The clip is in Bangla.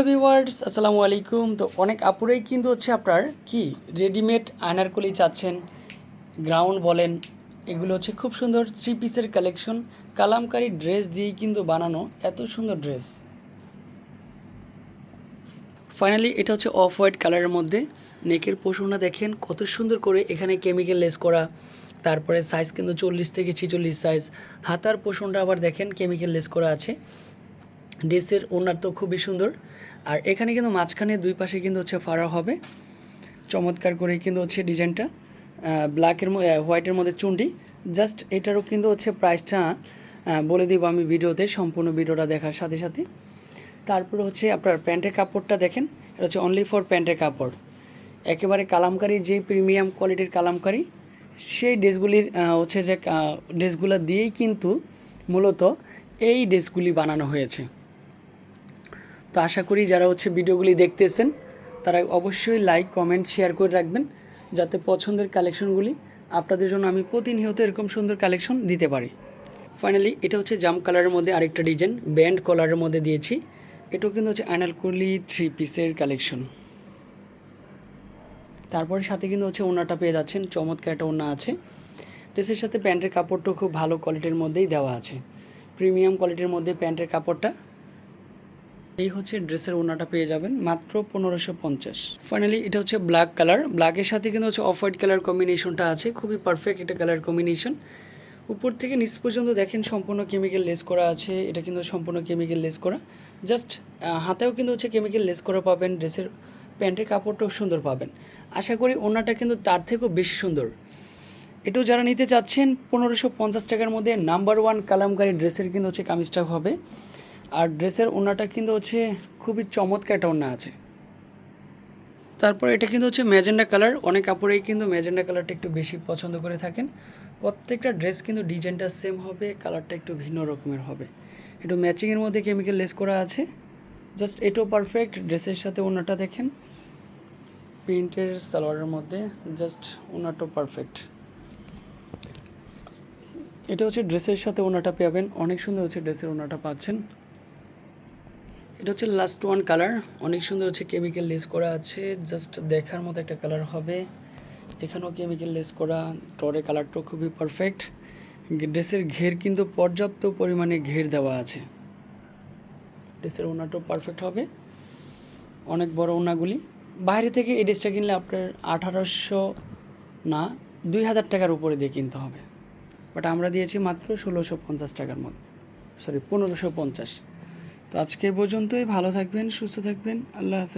ভিউয়ার্স আসসালামু আলাইকুম। তো অনেক আপুরাই কিন্তু হচ্ছে আপনার কি রেডিমেড আনারকলি চাচ্ছেন, গ্রাউন্ড বলেন, এগুলো হচ্ছে খুব সুন্দর থ্রি পিসের কালেকশন, কালামকারী ড্রেস দিয়েই কিন্তু বানানো এত সুন্দর ড্রেস। ফাইনালি এটা হচ্ছে অফ হোয়াইট কালারের মধ্যে। নেকের পোষণটা দেখেন কত সুন্দর করে এখানে কেমিক্যাল লেস করা, তারপরে সাইজ কিন্তু 40 থেকে 46 সাইজ। হাতার পোষণটা আবার দেখেন কেমিক্যাল লেস করা আছে। ড্রেসের ওনার তো খুবই সুন্দর, আর এখানে কিন্তু মাঝখানে দুই পাশে কিন্তু হচ্ছে ফাড়া হবে চমৎকার করে কিন্তু হচ্ছে ডিজাইনটা ব্ল্যাকের হোয়াইটের মধ্যে চুন্ডি। জাস্ট এটারও কিন্তু হচ্ছে প্রাইসটা বলে দিব আমি ভিডিওতে, সম্পূর্ণ ভিডিওটা দেখার সাথে সাথে। তারপরে হচ্ছে আপনার প্যান্টের কাপড়টা দেখেন, এটা হচ্ছে অনলি ফর প্যান্টের কাপড়, একেবারে কালামকারি, যে প্রিমিয়াম কোয়ালিটির কালামকারি সেই ড্রেসগুলির হচ্ছে যে ড্রেসগুলো দিয়েই কিন্তু মূলত এই ড্রেসগুলি বানানো হয়েছে। তো আশা করি যারা হচ্ছে ভিডিওগুলি দেখতেছেন তারা অবশ্যই লাইক কমেন্ট শেয়ার করে রাখবেন, যাতে পছন্দের কালেকশনগুলি আপনাদের জন্য আমি প্রতিনিয়ত এরকম সুন্দর কালেকশন দিতে পারি। ফাইনালি এটা হচ্ছে জাম কালারের মধ্যে আরেকটা ডিজাইন, ব্যান্ড কলারের মধ্যে দিয়েছি। এটাও কিন্তু হচ্ছে আনারকলি থ্রি পিসের কালেকশন। তারপরে সাথে কিন্তু হচ্ছে ওড়নাটা পেয়ে যাচ্ছেন, চমৎকার একটা ওড়না আছে। ড্রেসের সাথে প্যান্টের কাপড়টাও খুব ভালো কোয়ালিটির মধ্যেই দেওয়া আছে, প্রিমিয়াম কোয়ালিটির মধ্যে প্যান্টের কাপড়টা। এই হচ্ছে ড্রেসের ওড়নাটা পেয়ে যাবেন মাত্র 1550। ফাইনালি এটা হচ্ছে ব্ল্যাক কালার, ব্ল্যাকের সাথে কিন্তু হচ্ছে অফ হোয়াইট কালার কম্বিনেশনটা আছে, খুবই পারফেক্ট একটা কালার কম্বিনেশন। উপর থেকে নিচ পর্যন্ত দেখেন সম্পূর্ণ কেমিক্যাল লেস করা আছে, এটা কিন্তু সম্পূর্ণ কেমিক্যাল লেস করা। জাস্ট হাতেও কিন্তু হচ্ছে কেমিক্যাল লেস করা পাবেন, ড্রেসের প্যান্টের কাপড়টাও সুন্দর পাবেন। আশা করি ওড়নাটা কিন্তু তার থেকেও বেশি সুন্দর। এটাও যারা নিতে চাচ্ছেন 1550 টাকার মধ্যে নাম্বার ওয়ান কালামকারী ড্রেসের কিন্তু হচ্ছে কামিজটা হবে। আর ড্রেসের ওড়নাটা কিন্তু হচ্ছে খুবই চমৎকার একটা ওড়না আছে। তারপর এটা কিন্তু হচ্ছে ম্যাজেন্ডা কালার, অনেক কাপড়েই কিন্তু ম্যাজেন্ডা কালারটা একটু বেশি পছন্দ করে থাকেন। প্রত্যেকটা ড্রেস কিন্তু ডিজাইনটা সেম হবে, কালারটা একটু ভিন্ন রকমের হবে। একটু ম্যাচিংয়ের মধ্যে কেমিক্যাল লেস করা আছে, জাস্ট এটাও পারফেক্ট। ড্রেসের সাথে ওড়নাটা দেখেন, প্রিন্টের সালোয়ারের মধ্যে, জাস্ট ওড়নাটাও পারফেক্ট। এটা হচ্ছে ড্রেসের সাথে ওড়নাটা পাবেন, অনেক সুন্দর হচ্ছে ড্রেসের ওড়নাটা পাচ্ছেন। এটা হচ্ছে লাস্ট ওয়ান কালার, অনেক সুন্দর হচ্ছে কেমিক্যাল লেস করা আছে, জাস্ট দেখার মতো একটা কালার হবে। এখানেও কেমিক্যাল লেস করা, টরে কালারটাও খুবই পারফেক্ট। ড্রেসের ঘের কিন্তু পর্যাপ্ত পরিমাণে ঘের দেওয়া আছে। ড্রেসের ওড়নাটাও পারফেক্ট হবে, অনেক বড় ওড়নাগুলি। বাইরে থেকে এই ড্রেসটা কিনলে আপনার 1800 না 2000 টাকার উপরে দিয়ে কিনতে হবে, বাট আমরা দিয়েছি মাত্র 1650 টাকার মধ্যে, সরি 1550। তো আজকে পর্যন্তই, ভালো থাকবেন, সুস্থ থাকবেন, আল্লাহ হাফেজ।